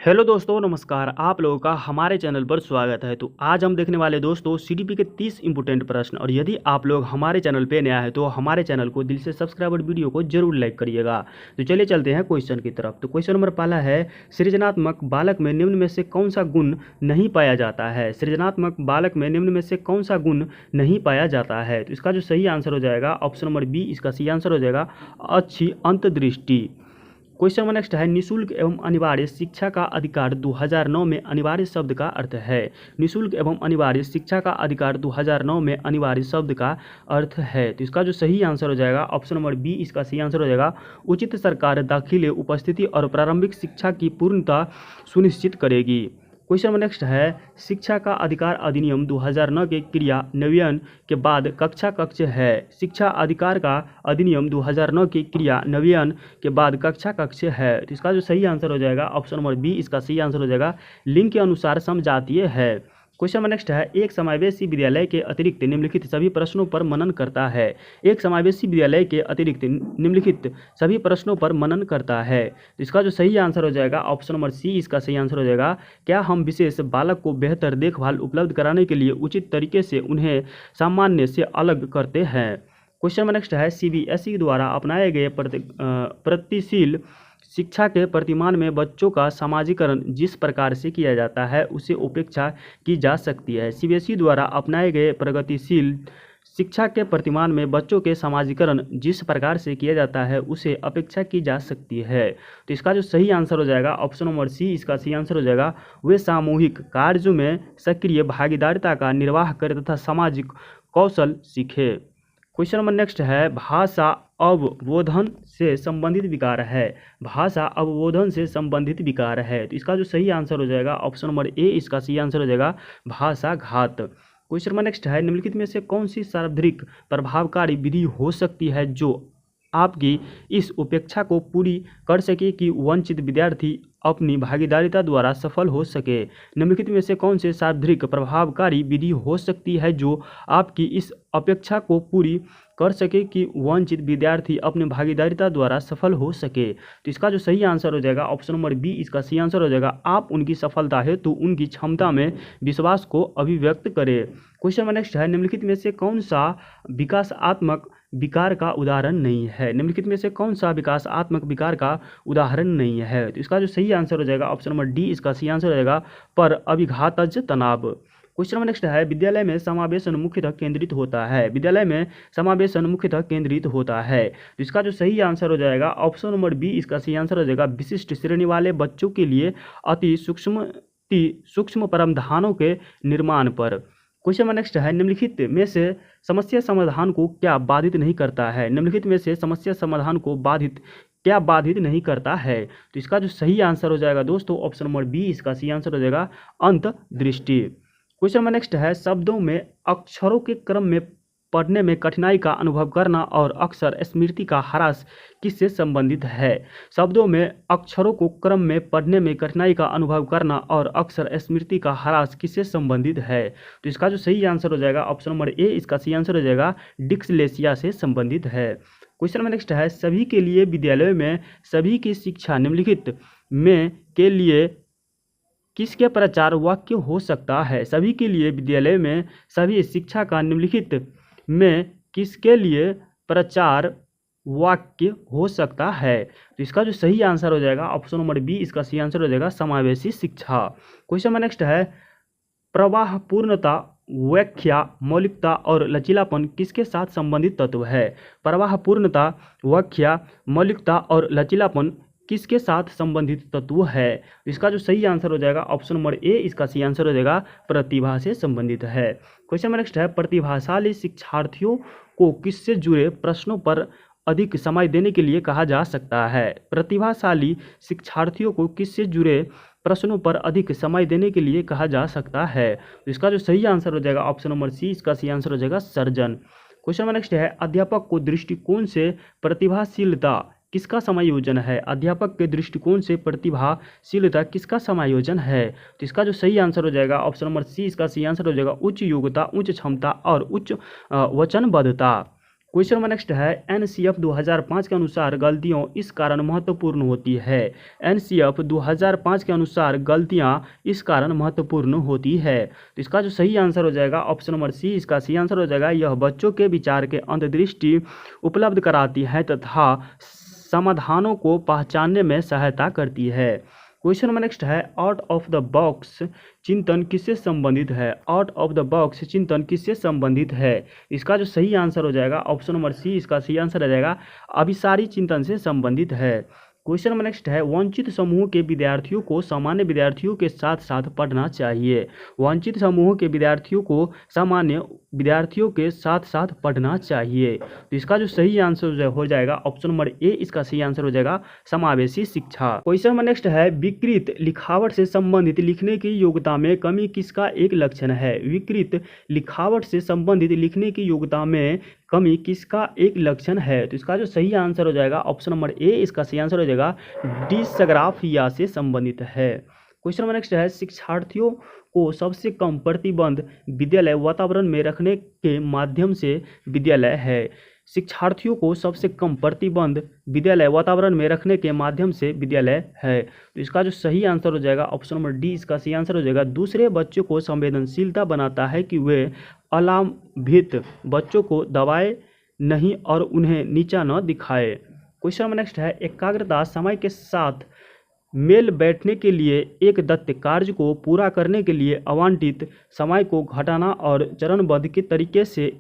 Hello दोस्तों, नमस्कार। आप लोगों का हमारे चैनल पर स्वागत है। तो आज हम देखने वाले दोस्तों सीडीपी के 30 इंपोर्टेंट प्रश्न। और यदि आप लोग हमारे चैनल पे नया है तो हमारे चैनल को दिल से सब्सक्राइब और वीडियो को जरूर लाइक करिएगा। तो चलिए चलते हैं क्वेश्चन की तरफ। तो क्वेश्चन नंबर पहला है, सृजनात्मक बालक में निम्न में से कौन सा गुण नहीं पाया जाता है। सृजनात्मक बालक में निम्न में से कौन सा गुण नहीं पाया जाता है। तो इसका जो सही आंसर हो जाएगा ऑप्शन नंबर बी, इसका सही आंसर हो जाएगा अच्छी अंतर्दृष्टि। क्वेश्चन नंबर नेक्स्ट है, निःशुल्क एवं अनिवार्य शिक्षा का अधिकार 2009 में अनिवार्य शब्द का अर्थ है। निःशुल्क एवं अनिवार्य शिक्षा का अधिकार 2009 में अनिवार्य शब्द का अर्थ है। तो इसका जो सही आंसर हो जाएगा ऑप्शन नंबर बी, इसका सही आंसर हो जाएगा उचित सरकार दाखिले, उपस्थिति और प्रारंभिक शिक्षा की पूर्णता सुनिश्चित करेगी। क्वेश्चन नंबर नेक्स्ट है, शिक्षा का अधिकार अधिनियम 2009 के क्रियान्वयन के बाद कक्षा कक्ष है। शिक्षा अधिकार का अधिनियम 2009 के क्रियान्वयन के बाद कक्षा कक्ष है। तो इसका जो सही आंसर हो जाएगा ऑप्शन नंबर बी, इसका सही आंसर हो जाएगा लिंग के अनुसार समजातीय है। क्वेश्चन नंबर नेक्स्ट है, एक समावेशी विद्यालय के अतिरिक्त निम्नलिखित सभी प्रश्नों पर मनन करता है। एक समावेशी विद्यालय के अतिरिक्त निम्नलिखित सभी प्रश्नों पर मनन करता है। तो इसका जो सही आंसर हो जाएगा ऑप्शन नंबर सी, इसका सही आंसर हो जाएगा क्या हम विशेष बालक को बेहतर देखभाल उपलब्ध कराने के लिए उचित तरीके से उन्हें सामान्य से अलग करते हैं। क्वेश्चन नंबर नेक्स्ट है, सीबीएसई द्वारा अपनाए गए प्रगतिशील शिक्षा के प्रतिमान में बच्चों का समाजीकरण जिस प्रकार से किया जाता है उसे उपेक्षा की जा सकती है। सीबीएसई द्वारा अपनाए गए प्रगतिशील शिक्षा के प्रतिमान में बच्चों के समाजीकरण जिस प्रकार से किया जाता है उसे अपेक्षा की जा सकती है। तो इसका जो सही आंसर हो जाएगा ऑप्शन नंबर सी, इसका सही आंसर हो जाएगा वे सामूहिक कार्यों में सक्रिय भागीदारिता का निर्वाह करें तथा सामाजिक कौशल सीखे। क्वेश्चन नंबर नेक्स्ट है, भाषा अवबोधन से संबंधित विकार है। भाषा अवबोधन से संबंधित विकार है। तो इसका जो सही आंसर हो जाएगा ऑप्शन नंबर ए, इसका सही आंसर हो जाएगा भाषाघात। क्वेश्चन नंबर नेक्स्ट है, निम्नलिखित में से कौन सी सर्वाधिक प्रभावकारी विधि हो सकती है जो आपकी इस उपेक्षा को पूरी कर सके कि वंचित विद्यार्थी अपनी भागीदारिता द्वारा सफल हो सके। निम्नलिखित में से कौन से सर्वाधिक प्रभावकारी विधि हो सकती है जो आपकी इस अपेक्षा को पूरी कर सके कि वंचित विद्यार्थी अपनी भागीदारिता द्वारा सफल हो सके। तो इसका जो सही आंसर हो जाएगा ऑप्शन नंबर बी, इसका सही आंसर हो जाएगा आप उनकी सफलता हेतु उनकी क्षमता में विश्वास को अभिव्यक्त करें। क्वेश्चन नंबर नेक्स्ट है, निम्नलिखित में से कौन सा विकासात्मक विकार का उदाहरण नहीं है। निम्नलिखित में से कौन सा विकासात्मक विकार का उदाहरण नहीं है। तो इसका जो सही आंसर हो जाएगा ऑप्शन नंबर डी, इसका सही आंसर हो जाएगा पर अभिघातज तनाव। क्वेश्चन नंबर नेक्स्ट है, विद्यालय में समावेशन मुख्यतः केंद्रित होता है। विद्यालय में समावेशन मुख्यतः केंद्रित होता है। तो इसका जो सही आंसर हो जाएगा ऑप्शन नंबर बी, इसका सही आंसर हो जाएगा विशिष्ट श्रेणी वाले बच्चों के लिए अति सूक्ष्म प्रावधानों के निर्माण पर। क्वेश्चन नंबर नेक्स्ट है, निम्नलिखित में से समस्या समाधान को क्या बाधित नहीं करता है। निम्नलिखित में से समस्या समाधान को क्या बाधित नहीं करता है। तो इसका जो सही आंसर हो जाएगा दोस्तों ऑप्शन नंबर बी, इसका सही आंसर हो जाएगा अंतर्दृष्टि। क्वेश्चन नंबर नेक्स्ट है, शब्दों में अक्षरों के क्रम में पढ़ने में कठिनाई का अनुभव करना और अक्षर स्मृति का ह्रास किससे संबंधित है। शब्दों में अक्षरों को क्रम में पढ़ने में कठिनाई का अनुभव करना और अक्षर स्मृति का ह्रास किससे संबंधित है। तो इसका जो सही आंसर हो जाएगा ऑप्शन नंबर ए, इसका सही आंसर हो जाएगा डिस्लेक्सिया से संबंधित है। क्वेश्चन नंबर नेक्स्ट है, सभी के लिए विद्यालयों में सभी की शिक्षा निम्नलिखित में के लिए किसके प्रचार वाक्य हो सकता है। सभी के लिए विद्यालय में सभी शिक्षा का निम्नलिखित में किसके लिए प्रचार वाक्य हो सकता है। तो इसका जो सही आंसर हो जाएगा ऑप्शन नंबर बी, इसका सही आंसर हो जाएगा समावेशी शिक्षा। क्वेश्चन नंबर नेक्स्ट है, प्रवाह पूर्णता, व्याख्या, मौलिकता और लचीलापन किसके साथ संबंधित तत्व है। प्रवाह पूर्णता, व्याख्या, मौलिकता और लचीलापन किसके साथ संबंधित तत्व है। इसका जो सही आंसर हो जाएगा ऑप्शन नंबर ए, इसका सही आंसर हो जाएगा प्रतिभा से संबंधित है। क्वेश्चन नंबर नेक्स्ट है, प्रतिभाशाली शिक्षार्थियों को किससे जुड़े प्रश्नों पर अधिक समय देने के लिए कहा जा सकता है। प्रतिभाशाली शिक्षार्थियों को किससे जुड़े प्रश्नों पर अधिक समय देने के लिए कहा जा सकता है। तो इसका जो सही आंसर हो जाएगा ऑप्शन नंबर सी, इसका सही आंसर हो जाएगा सर्जन। क्वेश्चन नंबर नेक्स्ट है, अध्यापक को दृष्टिकोण से प्रतिभाशीलता किसका समायोजन है। अध्यापक के दृष्टिकोण से प्रतिभाशीलता किसका समायोजन है। तो इसका जो सही आंसर हो जाएगा ऑप्शन नंबर सी, इसका सही आंसर हो जाएगा उच्च योग्यता, उच्च क्षमता और उच्च वचनबद्धता। क्वेश्चन नंबर नेक्स्ट है एनसीएफ 2005 के अनुसार गलतियों इस कारण महत्वपूर्ण होती है। एनसीएफ 2005 के अनुसार गलतियां इस कारण महत्वपूर्ण होती है। तो इसका जो सही आंसर हो जाएगा ऑप्शन नंबर सी, इसका सही आंसर हो जाएगा यह बच्चों के विचार के अंतर्दृष्टि उपलब्ध कराती है तथा समाधानों को पहचानने में सहायता करती है। क्वेश्चन नंबर नेक्स्ट है आउट ऑफ द बॉक्स चिंतन किससे संबंधित है। आउट ऑफ द बॉक्स चिंतन किससे संबंधित है। इसका जो सही आंसर हो जाएगा ऑप्शन नंबर सी, इसका सही आंसर हो जाएगा अभिसारी चिंतन से संबंधित है। क्वेश्चन नंबर नेक्स्ट है वंचित समूह के विद्यार्थियों को सामान्य विद्यार्थियों के साथ साथ पढ़ना चाहिए। वंचित समूह के विद्यार्थियों को सामान्य विद्यार्थियों के साथ साथ पढ़ना चाहिए। तो इसका जो सही आंसर हो जाएगा ऑप्शन नंबर ए, इसका सही आंसर हो जाएगा समावेशी शिक्षा। क्वेश्चन नंबर नेक्स्ट है विकृत लिखावट से संबंधित लिखने की योग्यता में कमी किसका एक लक्षण है। विकृत लिखावट से संबंधित लिखने की योग्यता में कमी किसका एक लक्षण है। तो इसका जो सही आंसर हो जाएगा ऑप्शन नंबर ए, इसका सही आंसर हो जाएगा डिस्ग्राफिया से संबंधित है। क्वेश्चन नंबर नेक्स्ट है शिक्षार्थियों को सबसे कम प्रतिबंध विद्यालय वातावरण में रखने के माध्यम से विद्यालय है। शिक्षार्थियों को सबसे कम प्रतिबंध विद्यालय वातावरण में रखने के माध्यम से विद्यालय है। तो इसका जो सही आंसर हो जाएगा ऑप्शन नंबर डी, इसका सही आंसर हो जाएगा दूसरे बच्चों को संवेदनशीलता बनाता है कि वे अलाभित बच्चों को दबाए नहीं और उन्हें नीचा न दिखाए। क्वेश्चन नंबर नेक्स्ट है एकाग्रता समय के साथ मेल बैठने के लिए एक दत्त कार्य को पूरा करने के लिए आवंटित समय को घटाना और चरणबद्ध के तरीके से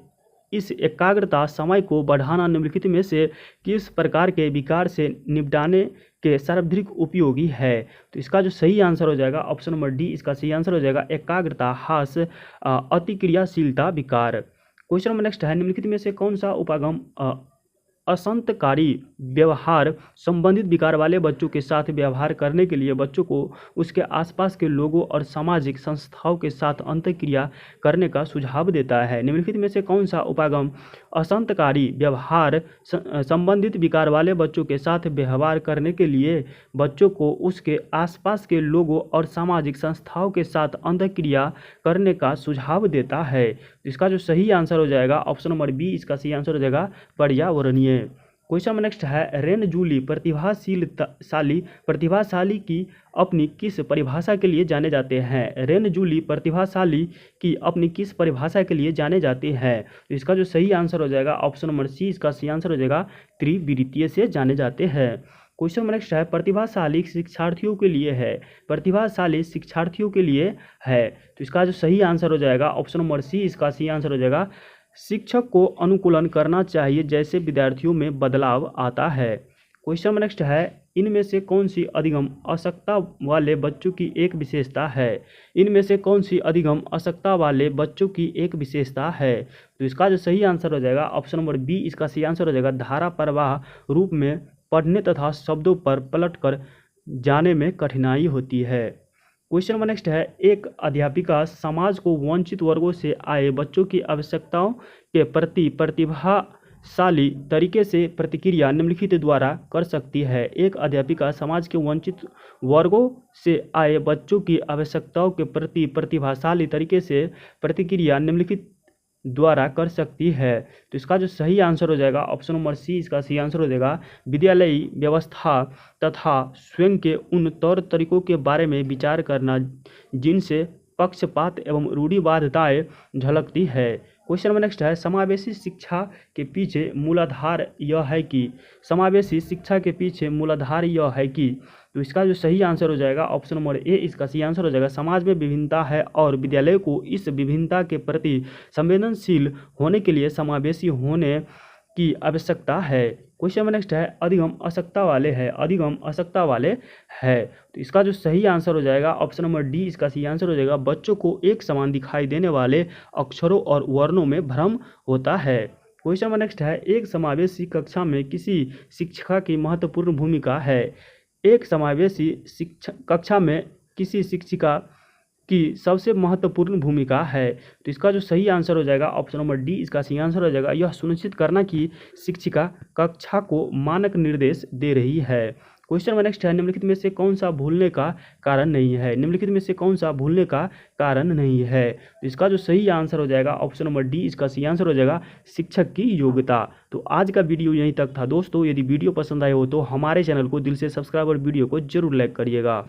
इस एकाग्रता समय को बढ़ाना निम्नलिखित में से किस प्रकार के विकार से निपटाने के सर्वाधिक उपयोगी है। तो इसका जो सही आंसर हो जाएगा ऑप्शन नंबर डी, इसका सही आंसर हो जाएगा एकाग्रता ह्रास अतिक्रियाशीलता विकार। क्वेश्चन नंबर नेक्स्ट है निम्नलिखित में से कौन सा उपागम असंतकारी व्यवहार संबंधित विकार वाले बच्चों के साथ व्यवहार करने के लिए बच्चों को उसके आसपास के लोगों और सामाजिक संस्थाओं के साथ अंतःक्रिया करने का सुझाव देता है। निम्नलिखित में से कौन सा उपागम असंतकारी व्यवहार संबंधित विकार वाले बच्चों के साथ व्यवहार करने के लिए बच्चों को उसके आसपास के लोगों और सामाजिक संस्थाओं के साथ अंतःक्रिया करने का सुझाव देता है। इसका जो सही आंसर हो जाएगा ऑप्शन नंबर बी, इसका सही आंसर हो जाएगा पर्यावरणीय। क्वेश्चन नंबर नेक्स्ट है रेन जूली प्रतिभाशाली की अपनी किस परिभाषा के लिए जाने जाते हैं। रेन जूली प्रतिभाशाली की अपनी किस परिभाषा के लिए जाने जाते हैं। तो इसका जो सही आंसर हो जाएगा ऑप्शन नंबर सी, इसका सही आंसर हो जाएगा त्रिवृत्तीय से जाने जाते हैं। क्वेश्चन नंबर नेक्स्ट है प्रतिभाशाली शिक्षार्थियों के लिए है। प्रतिभाशाली शिक्षार्थियों के लिए है। तो इसका जो सही आंसर हो जाएगा ऑप्शन नंबर सी, इसका सही आंसर हो जाएगा शिक्षक को अनुकूलन करना चाहिए जैसे विद्यार्थियों में बदलाव आता है। क्वेश्चन नंबर नेक्स्ट है इनमें से कौन सी अधिगम आवश्यकता वाले बच्चों की एक विशेषता है। इनमें से कौन सी अधिगम आवश्यकता वाले बच्चों की एक विशेषता है। तो इसका जो सही आंसर हो जाएगा ऑप्शन नंबर बी, इसका सही आंसर हो जाएगा धारा प्रवाह रूप में पढ़ने तथा शब्दों पर पलटकर जाने में कठिनाई होती है। क्वेश्चन नंबर नेक्स्ट है एक अध्यापिका समाज को वंचित वर्गों से आए बच्चों की आवश्यकताओं के प्रति प्रतिभाशाली तरीके से प्रतिक्रिया निम्नलिखित द्वारा कर सकती है। एक अध्यापिका समाज के वंचित वर्गों से आए बच्चों की आवश्यकताओं के प्रति प्रतिभाशाली तरीके से प्रतिक्रिया निम्नलिखित द्वारा कर सकती है। तो इसका जो सही आंसर हो जाएगा ऑप्शन नंबर सी, इसका सही आंसर हो जाएगा विद्यालयी व्यवस्था तथा स्वयं के उन तौर तरीकों के बारे में विचार करना जिनसे पक्षपात एवं रूढ़िवादिताएं झलकती है। क्वेश्चन नंबर नेक्स्ट है समावेशी शिक्षा के पीछे मूलाधार यह है कि। समावेशी शिक्षा के पीछे मूलाधार यह है कि। तो इसका जो सही आंसर हो जाएगा ऑप्शन नंबर ए, इसका सही आंसर हो जाएगा समाज में विभिन्नता है और विद्यालय को इस विभिन्नता के प्रति संवेदनशील होने के लिए समावेशी होने की आवश्यकता है। क्वेश्चन नंबर नेक्स्ट है अधिगम आवश्यकता वाले है। अधिगम आवश्यकता वाले है। तो इसका जो सही आंसर हो जाएगा ऑप्शन नंबर डी, इसका सही आंसर हो जाएगा बच्चों को एक समान दिखाई देने वाले अक्षरों और वर्णों में भ्रम होता है। क्वेश्चन नंबर नेक्स्ट है एक समावेशी कक्षा में किसी शिक्षिका की महत्वपूर्ण भूमिका है। एक समावेशी कक्षा में किसी शिक्षिका की सबसे महत्वपूर्ण भूमिका है। तो इसका जो सही आंसर हो जाएगा ऑप्शन नंबर डी, इसका सही आंसर हो जाएगा यह सुनिश्चित करना कि शिक्षिका कक्षा को मानक निर्देश दे रही है। क्वेश्चन नंबर नेक्स्ट है, निम्नलिखित में से कौन सा भूलने का कारण नहीं है? निम्नलिखित में से कौन सा भूलने का कारण नहीं है? तो इसका जो सही आंसर हो जाएगा ऑप्शन नंबर डी, इसका सही आंसर हो जाएगा शिक्षक की योग्यता। तो आज का वीडियो यहीं तक था दोस्तों। यदि वीडियो पसंद आए हो तो हमारे चैनल को दिल से सब्सक्राइब और वीडियो को जरूर लाइक करिएगा।